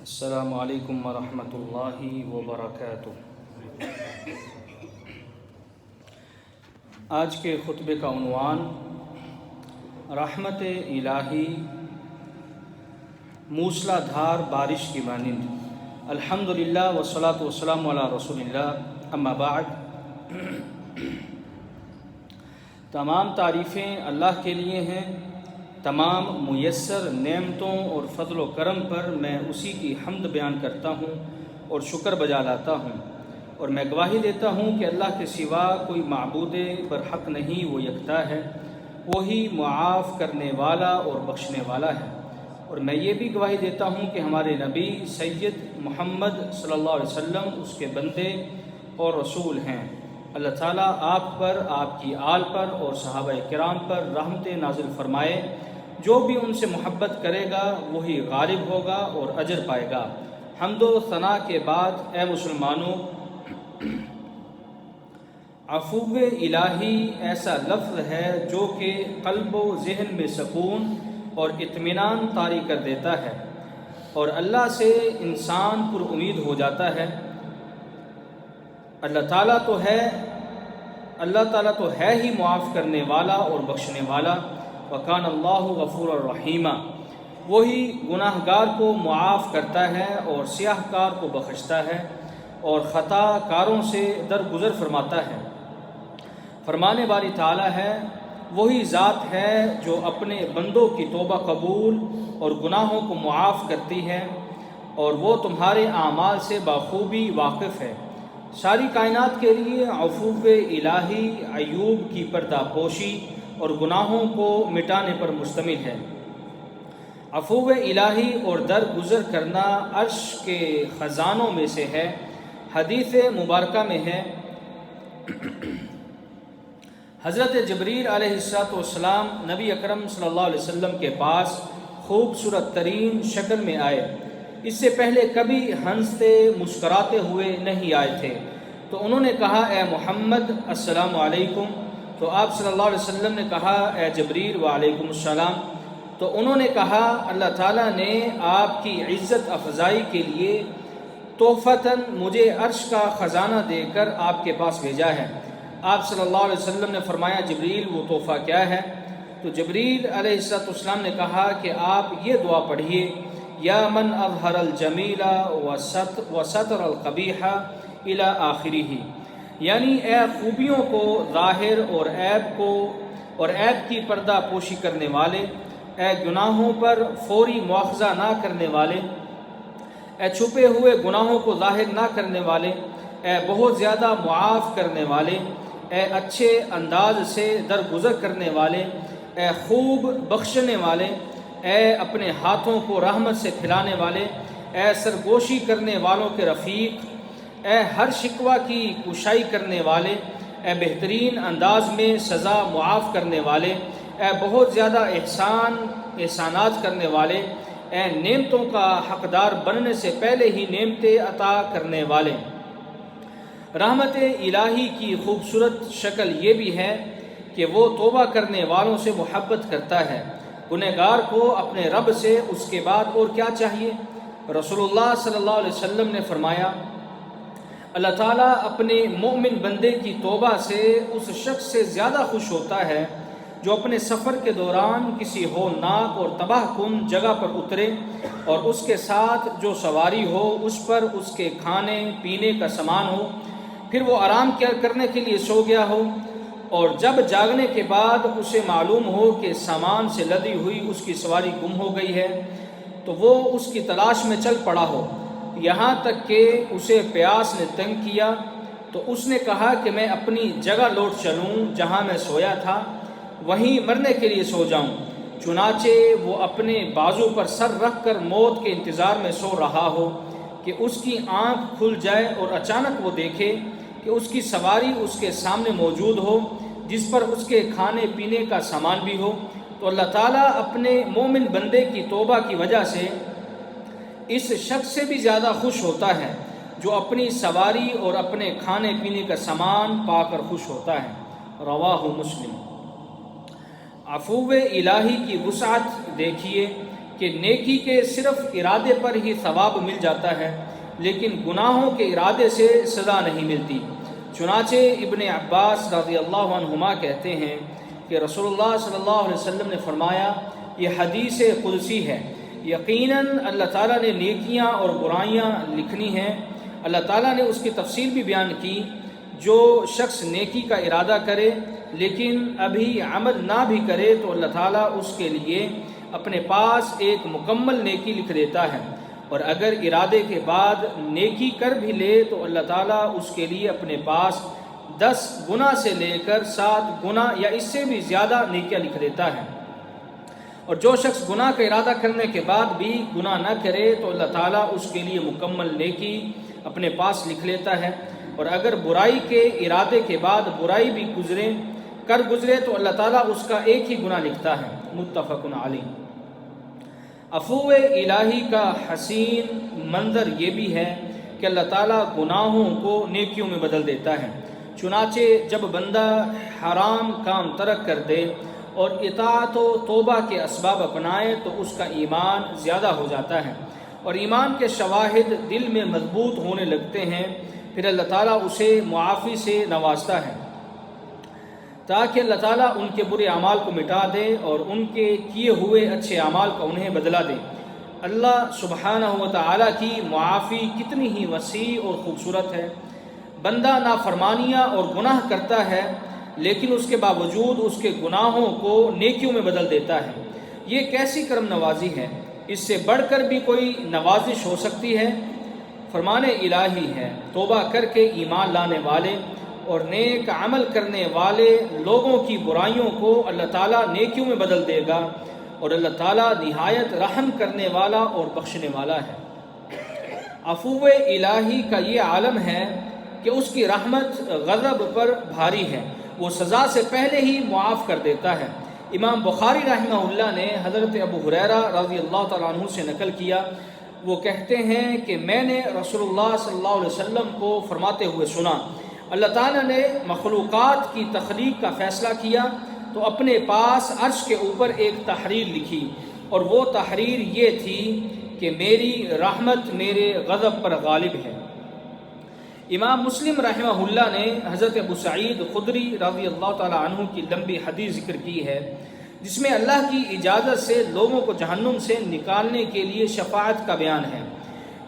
السلام علیکم ورحمۃ اللہ وبرکاتہ۔ آج کے خطبے کا عنوان رحمت الہی موسلا دھار بارش کی مانند۔ الحمدللہ والصلاۃ والسلام علی رسول اللہ، اما بعد۔ تمام تعریفیں اللہ کے لیے ہیں۔ تمام میسر نعمتوں اور فضل و کرم پر میں اسی کی حمد بیان کرتا ہوں اور شکر بجا لاتا ہوں، اور میں گواہی دیتا ہوں کہ اللہ کے سوا کوئی معبود برحق نہیں، وہ یکتا ہے، وہی معاف کرنے والا اور بخشنے والا ہے۔ اور میں یہ بھی گواہی دیتا ہوں کہ ہمارے نبی سید محمد صلی اللہ علیہ وسلم اس کے بندے اور رسول ہیں۔ اللہ تعالیٰ آپ پر، آپ کی آل پر اور صحابہ کرام پر رحمت نازل فرمائے۔ جو بھی ان سے محبت کرے گا وہی غالب ہوگا اور اجر پائے گا۔ حمد و ثنا کے بعد اے مسلمانوں، عفو الہی ایسا لفظ ہے جو کہ قلب و ذہن میں سکون اور اطمینان طاری کر دیتا ہے، اور اللہ سے انسان پر امید ہو جاتا ہے۔ اللہ تعالیٰ تو ہے ہی معاف کرنے والا اور بخشنے والا۔ وَكَانَ اللَّهُ غَفُورًا رَحِيمًا۔ وہی گناہ گار کو معاف کرتا ہے اور سیاہ کار کو بخشتا ہے اور خطا کاروں سے درگزر فرماتا ہے۔ فرمانے والی تعالیٰ ہے، وہی ذات ہے جو اپنے بندوں کی توبہ قبول اور گناہوں کو معاف کرتی ہے، اور وہ تمہارے اعمال سے بخوبی واقف ہے۔ ساری کائنات کے لیے عفو الہی ایوب کی پردہ پوشی اور گناہوں کو مٹانے پر مشتمل ہے۔ عفو الہی اور درگزر کرنا عرش کے خزانوں میں سے ہے۔ حدیث مبارکہ میں ہے، حضرت جبریل علیہ السلام نبی اکرم صلی اللہ علیہ وسلم کے پاس خوبصورت ترین شکل میں آئے۔ اس سے پہلے کبھی ہنستے مسکراتے ہوئے نہیں آئے تھے۔ تو انہوں نے کہا، اے محمد السلام علیکم۔ تو آپ صلی اللہ علیہ وسلم نے کہا، اے جبریل وعلیکم السلام۔ تو انہوں نے کہا، اللہ تعالیٰ نے آپ کی عزت افزائی کے لیے تحفتاً مجھے عرش کا خزانہ دے کر آپ کے پاس بھیجا ہے۔ آپ صلی اللہ علیہ وسلم نے فرمایا، جبریل وہ تحفہ کیا ہے؟ تو جبریل علیہ السلام نے کہا کہ آپ یہ دعا پڑھیے، یا من اظہر الجمیل وستر القبیح الی آخرہ، یعنی اے خوبیوں کو ظاہر اور عیب کی پردہ پوشی کرنے والے، اے گناہوں پر فوری مواخذہ نہ کرنے والے، اے چھپے ہوئے گناہوں کو ظاہر نہ کرنے والے، اے بہت زیادہ معاف کرنے والے، اے اچھے انداز سے درگزر کرنے والے، اے خوب بخشنے والے، اے اپنے ہاتھوں کو رحمت سے پھیلانے والے، اے سرگوشی کرنے والوں کے رفیق، اے ہر شکوہ کی کشائی کرنے والے، اے بہترین انداز میں سزا معاف کرنے والے، اے بہت زیادہ احسانات کرنے والے، اے نعمتوں کا حقدار بننے سے پہلے ہی نعمتیں عطا کرنے والے۔ رحمت الہی کی خوبصورت شکل یہ بھی ہے کہ وہ توبہ کرنے والوں سے محبت کرتا ہے۔ گنہگار کو اپنے رب سے اس کے بعد اور کیا چاہیے؟ رسول اللہ صلی اللہ علیہ وسلم نے فرمایا، اللہ تعالیٰ اپنے مومن بندے کی توبہ سے اس شخص سے زیادہ خوش ہوتا ہے جو اپنے سفر کے دوران کسی ہولناک اور تباہ کن جگہ پر اترے، اور اس کے ساتھ جو سواری ہو اس پر اس کے کھانے پینے کا سامان ہو، پھر وہ آرام کرنے کے لیے سو گیا ہو، اور جب جاگنے کے بعد اسے معلوم ہو کہ سامان سے لدی ہوئی اس کی سواری گم ہو گئی ہے، تو وہ اس کی تلاش میں چل پڑا ہو، یہاں تک کہ اسے پیاس نے تنگ کیا، تو اس نے کہا کہ میں اپنی جگہ لوٹ چلوں جہاں میں سویا تھا، وہیں مرنے کے لیے سو جاؤں۔ چنانچہ وہ اپنے بازو پر سر رکھ کر موت کے انتظار میں سو رہا ہو کہ اس کی آنکھ کھل جائے اور اچانک وہ دیکھے کہ اس کی سواری اس کے سامنے موجود ہو، جس پر اس کے کھانے پینے کا سامان بھی ہو۔ تو اللہ تعالیٰ اپنے مومن بندے کی توبہ کی وجہ سے اس شخص سے بھی زیادہ خوش ہوتا ہے جو اپنی سواری اور اپنے کھانے پینے کا سامان پا کر خوش ہوتا ہے۔ رواہ مسلم۔ عفو الہی کی وسعت دیکھیے، کہ نیکی کے صرف ارادے پر ہی ثواب مل جاتا ہے، لیکن گناہوں کے ارادے سے سزا نہیں ملتی۔ چنانچہ ابن عباس رضی اللہ عنہما کہتے ہیں کہ رسول اللہ صلی اللہ علیہ وسلم نے فرمایا، یہ حدیث قدسی ہے، یقیناً اللہ تعالیٰ نے نیکیاں اور برائیاں لکھنی ہیں۔ اللہ تعالیٰ نے اس کی تفصیل بھی بیان کی، جو شخص نیکی کا ارادہ کرے لیکن ابھی عمل نہ بھی کرے تو اللہ تعالیٰ اس کے لیے اپنے پاس ایک مکمل نیکی لکھ دیتا ہے، اور اگر ارادے کے بعد نیکی کر بھی لے تو اللہ تعالیٰ اس کے لیے اپنے پاس 10 گنا سے لے کر 7 گنا یا اس سے بھی زیادہ نیکیاں لکھ دیتا ہے۔ اور جو شخص گناہ کا ارادہ کرنے کے بعد بھی گناہ نہ کرے تو اللہ تعالیٰ اس کے لیے مکمل نیکی اپنے پاس لکھ لیتا ہے، اور اگر برائی کے ارادے کے بعد برائی بھی گزرے تو اللہ تعالیٰ اس کا ایک ہی گناہ لکھتا ہے۔ متفق علیہ۔ عفو الہی کا حسین منظر یہ بھی ہے کہ اللہ تعالیٰ گناہوں کو نیکیوں میں بدل دیتا ہے۔ چنانچہ جب بندہ حرام کام ترک کر دے اور اطاعت و توبہ کے اسباب اپنائے تو اس کا ایمان زیادہ ہو جاتا ہے، اور ایمان کے شواہد دل میں مضبوط ہونے لگتے ہیں، پھر اللہ تعالیٰ اسے معافی سے نوازتا ہے تاکہ اللہ تعالیٰ ان کے برے اعمال کو مٹا دے اور ان کے کیے ہوئے اچھے اعمال کا انہیں بدلہ دے۔ اللہ سبحانہ و تعالیٰ کی معافی کتنی ہی وسیع اور خوبصورت ہے۔ بندہ نافرمانیاں اور گناہ کرتا ہے لیکن اس کے باوجود اس کے گناہوں کو نیکیوں میں بدل دیتا ہے۔ یہ کیسی کرم نوازی ہے، اس سے بڑھ کر بھی کوئی نوازش ہو سکتی ہے؟ فرمان الہی ہے، توبہ کر کے ایمان لانے والے اور نیک عمل کرنے والے لوگوں کی برائیوں کو اللہ تعالیٰ نیکیوں میں بدل دے گا، اور اللہ تعالیٰ نہایت رحم کرنے والا اور بخشنے والا ہے۔ عفو الہی کا یہ عالم ہے کہ اس کی رحمت غضب پر بھاری ہے، وہ سزا سے پہلے ہی معاف کر دیتا ہے۔ امام بخاری رحمہ اللہ نے حضرت ابو ہریرہ رضی اللہ تعالیٰ عنہ سے نقل کیا، وہ کہتے ہیں کہ میں نے رسول اللہ صلی اللہ علیہ وسلم کو فرماتے ہوئے سنا، اللہ تعالیٰ نے مخلوقات کی تخلیق کا فیصلہ کیا تو اپنے پاس عرش کے اوپر ایک تحریر لکھی، اور وہ تحریر یہ تھی کہ میری رحمت میرے غضب پر غالب ہے۔ امام مسلم رحمہ اللہ نے حضرت ابو سعید خدری رضی اللہ تعالیٰ عنہ کی لمبی حدیث ذکر کی ہے، جس میں اللہ کی اجازت سے لوگوں کو جہنم سے نکالنے کے لیے شفاعت کا بیان ہے۔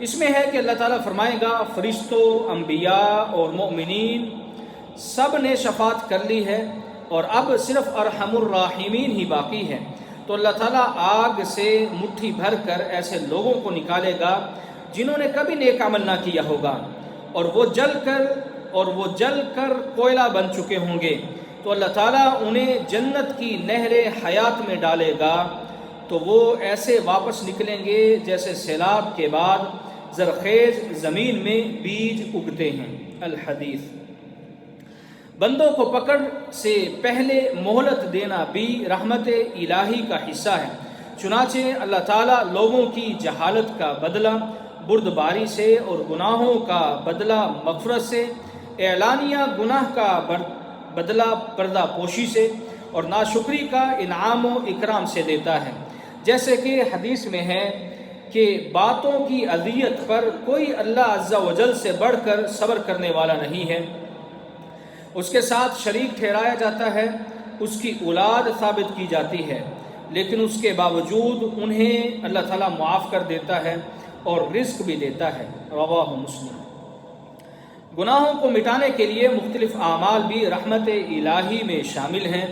اس میں ہے کہ اللہ تعالیٰ فرمائے گا، فرشتوں، انبیاء اور مومنین سب نے شفاعت کر لی ہے اور اب صرف ارحم الراحمین ہی باقی ہے، تو اللہ تعالیٰ آگ سے مٹھی بھر کر ایسے لوگوں کو نکالے گا جنہوں نے کبھی نیک عمل نہ کیا ہوگا، اور وہ جل کر کوئلہ بن چکے ہوں گے، تو اللہ تعالیٰ انہیں جنت کی نہر حیات میں ڈالے گا، تو وہ ایسے واپس نکلیں گے جیسے سیلاب کے بعد زرخیز زمین میں بیج اگتے ہیں۔ الحدیث۔ بندوں کو پکڑ سے پہلے مہلت دینا بھی رحمت الہی کا حصہ ہے، چنانچہ اللہ تعالیٰ لوگوں کی جہالت کا بدلہ بردباری سے اور گناہوں کا بدلہ مغفرت سے، اعلانیہ گناہ کا بدلہ پردہ پوشی سے، اور ناشکری کا انعام و اکرام سے دیتا ہے۔ جیسے کہ حدیث میں ہے کہ باتوں کی اذیت پر کوئی اللہ عز و جل سے بڑھ کر صبر کرنے والا نہیں ہے، اس کے ساتھ شریک ٹھہرایا جاتا ہے، اس کی اولاد ثابت کی جاتی ہے، لیکن اس کے باوجود انہیں اللہ تعالیٰ معاف کر دیتا ہے اور رزق بھی دیتا ہے۔ رواہ مسلم۔ گناہوں کو مٹانے کے لیے مختلف اعمال بھی رحمت الہی میں شامل ہیں۔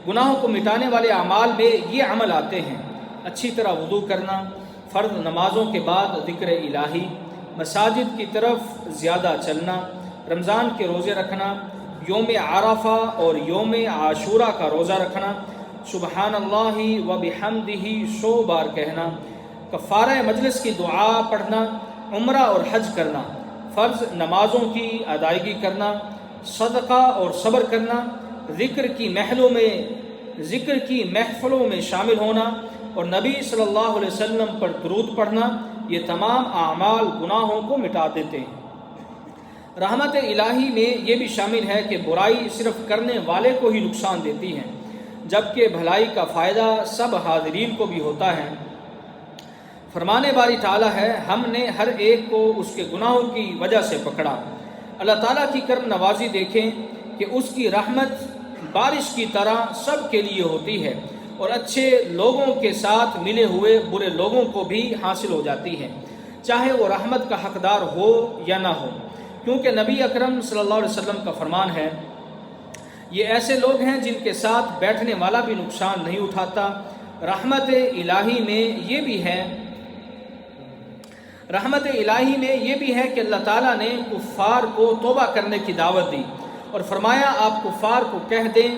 گناہوں کو مٹانے والے اعمال میں یہ عمل آتے ہیں: اچھی طرح وضو کرنا، فرض نمازوں کے بعد ذکر الہی، مساجد کی طرف زیادہ چلنا، رمضان کے روزے رکھنا، یوم عرفہ اور یوم عاشورہ کا روزہ رکھنا، سبحان اللہ و بحمدہ 100 بار کہنا، کفارہ مجلس کی دعا پڑھنا، عمرہ اور حج کرنا، فرض نمازوں کی ادائیگی کرنا، صدقہ اور صبر کرنا، ذکر کی محفلوں میں شامل ہونا اور نبی صلی اللہ علیہ وسلم پر درود پڑھنا، یہ تمام اعمال گناہوں کو مٹا دیتے ہیں۔ رحمت الہی میں یہ بھی شامل ہے کہ برائی صرف کرنے والے کو ہی نقصان دیتی ہے، جبکہ بھلائی کا فائدہ سب حاضرین کو بھی ہوتا ہے۔ فرمانے باری تعالیٰ ہے، ہم نے ہر ایک کو اس کے گناہوں کی وجہ سے پکڑا۔ اللہ تعالیٰ کی کرم نوازی دیکھیں کہ اس کی رحمت بارش کی طرح سب کے لیے ہوتی ہے اور اچھے لوگوں کے ساتھ ملے ہوئے برے لوگوں کو بھی حاصل ہو جاتی ہے، چاہے وہ رحمت کا حقدار ہو یا نہ ہو، کیونکہ نبی اکرم صلی اللہ علیہ وسلم کا فرمان ہے، یہ ایسے لوگ ہیں جن کے ساتھ بیٹھنے والا بھی نقصان نہیں اٹھاتا۔ رحمت الہی میں یہ بھی ہے کہ اللہ تعالیٰ نے کفار کو توبہ کرنے کی دعوت دی اور فرمایا، آپ کفار کو کہہ دیں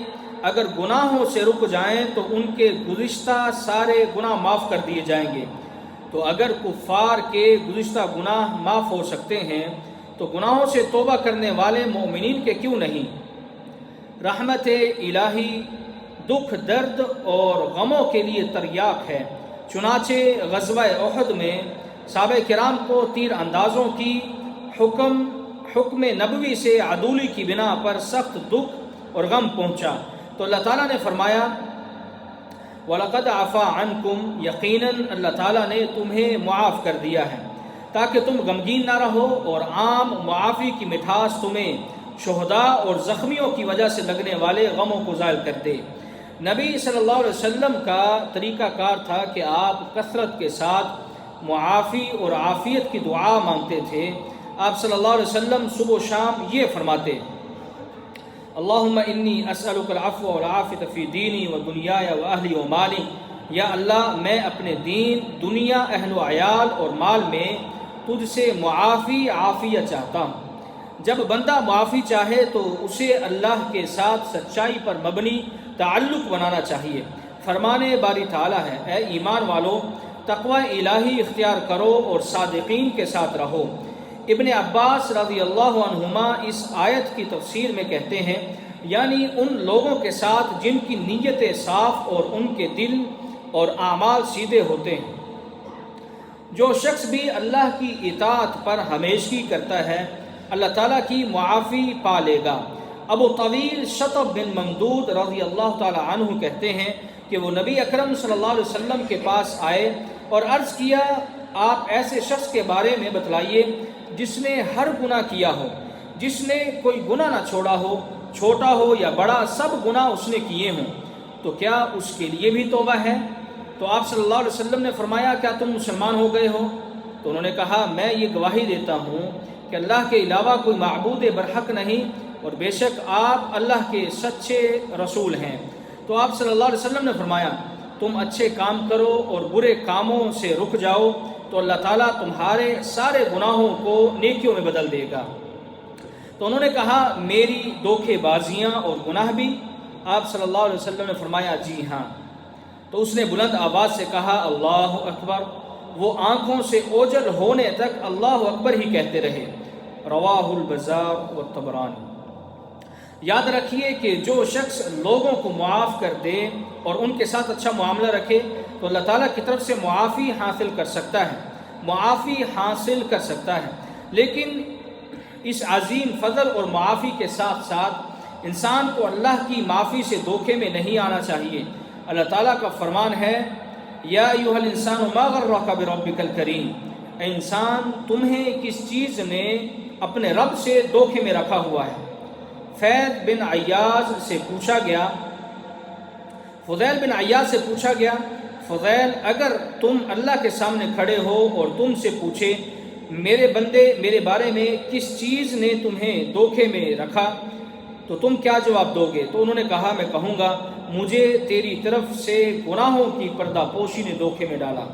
اگر گناہوں سے رک جائیں تو ان کے گزشتہ سارے گناہ معاف کر دیے جائیں گے۔ تو اگر کفار کے گزشتہ گناہ معاف ہو سکتے ہیں تو گناہوں سے توبہ کرنے والے مومنین کے کیوں نہیں؟ رحمت الہی دکھ، درد اور غموں کے لیے تریاق ہے۔ چنانچہ غزوہ احد میں صحابہ کرام کو تیر اندازوں کی حکم نبوی سے عدولی کی بنا پر سخت دکھ اور غم پہنچا تو اللہ تعالیٰ نے فرمایا، وَلَقَدْ عَفَا عَنْكُمْ، یقیناً اللہ تعالیٰ نے تمہیں معاف کر دیا ہے تاکہ تم غمگین نہ رہو، اور عام معافی کی مٹھاس تمہیں شہداء اور زخمیوں کی وجہ سے لگنے والے غموں کو زائل کر دے۔ نبی صلی اللہ علیہ وسلم کا طریقہ کار تھا کہ آپ کثرت کے ساتھ معافی اور عافیت کی دعا مانگتے تھے۔ آپ صلی اللہ علیہ وسلم صبح و شام یہ فرماتے، اللہم انی اسألک العفو والعافیت فی دینی و دنیای و اہلی و مالی، یا اللہ میں اپنے دین، دنیا، اہل و عیال اور مال میں تجھ سے معافی، عافیت چاہتا ہوں۔ جب بندہ معافی چاہے تو اسے اللہ کے ساتھ سچائی پر مبنی تعلق بنانا چاہیے۔ فرمانے باری تعالیٰ ہے، اے ایمان والو، تقوی الہی اختیار کرو اور صادقین کے ساتھ رہو۔ ابن عباس رضی اللہ عنہما اس آیت کی تفسیر میں کہتے ہیں، یعنی ان لوگوں کے ساتھ جن کی نیتیں صاف اور ان کے دل اور اعمال سیدھے ہوتے ہیں۔ جو شخص بھی اللہ کی اطاعت پر ہمیشگی کرتا ہے اللہ تعالیٰ کی معافی پا لے گا۔ ابو طویل شطب بن ممدود رضی اللہ تعالی عنہ کہتے ہیں کہ وہ نبی اکرم صلی اللہ علیہ وسلم کے پاس آئے اور عرض کیا، آپ ایسے شخص کے بارے میں بتلائیے جس نے ہر گناہ کیا ہو، جس نے کوئی گناہ نہ چھوڑا ہو، چھوٹا ہو یا بڑا، سب گناہ اس نے کیے ہوں، تو کیا اس کے لیے بھی توبہ ہے؟ تو آپ صلی اللہ علیہ وسلم نے فرمایا، کیا تم مسلمان ہو گئے ہو؟ تو انہوں نے کہا، میں یہ گواہی دیتا ہوں کہ اللہ کے علاوہ کوئی معبود برحق نہیں، اور بے شک آپ اللہ کے سچے رسول ہیں۔ تو آپ صلی اللہ علیہ وسلم نے فرمایا، تم اچھے کام کرو اور برے کاموں سے رک جاؤ تو اللہ تعالیٰ تمہارے سارے گناہوں کو نیکیوں میں بدل دے گا۔ تو انہوں نے کہا، میری دھوکے بازیاں اور گناہ بھی؟ آپ صلی اللہ علیہ وسلم نے فرمایا، جی ہاں۔ تو اس نے بلند آواز سے کہا، اللہ اکبر۔ وہ آنکھوں سے اوجل ہونے تک اللہ اکبر ہی کہتے رہے۔ رواہ البزار والطبرانی۔ یاد رکھیے کہ جو شخص لوگوں کو معاف کر دے اور ان کے ساتھ اچھا معاملہ رکھے تو اللہ تعالیٰ کی طرف سے معافی حاصل کر سکتا ہے، لیکن اس عظیم فضل اور معافی کے ساتھ ساتھ انسان کو اللہ کی معافی سے دھوکے میں نہیں آنا چاہیے۔ اللہ تعالیٰ کا فرمان ہے، یا ایھا الانسان ما غرک بربک الکریم، اے انسان تمہیں کس چیز نے اپنے رب سے دھوکے میں رکھا ہوا ہے۔ فضیل بن عیاض سے پوچھا گیا، فضیل، اگر تم اللہ کے سامنے کھڑے ہو اور تم سے پوچھے، میرے بندے میرے بارے میں کس چیز نے تمہیں دھوکے میں رکھا، تو تم کیا جواب دو گے؟ تو انہوں نے کہا، میں کہوں گا، مجھے تیری طرف سے گناہوں کی پردہ پوشی نے دھوکے میں ڈالا۔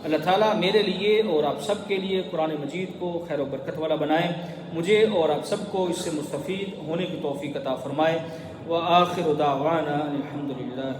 اللہ تعالیٰ میرے لیے اور آپ سب کے لیے قرآن مجید کو خیر و برکت والا بنائے، مجھے اور آپ سب کو اس سے مستفید ہونے کی توفیق عطا فرمائے۔ وآخر دعوانا الحمدللہ۔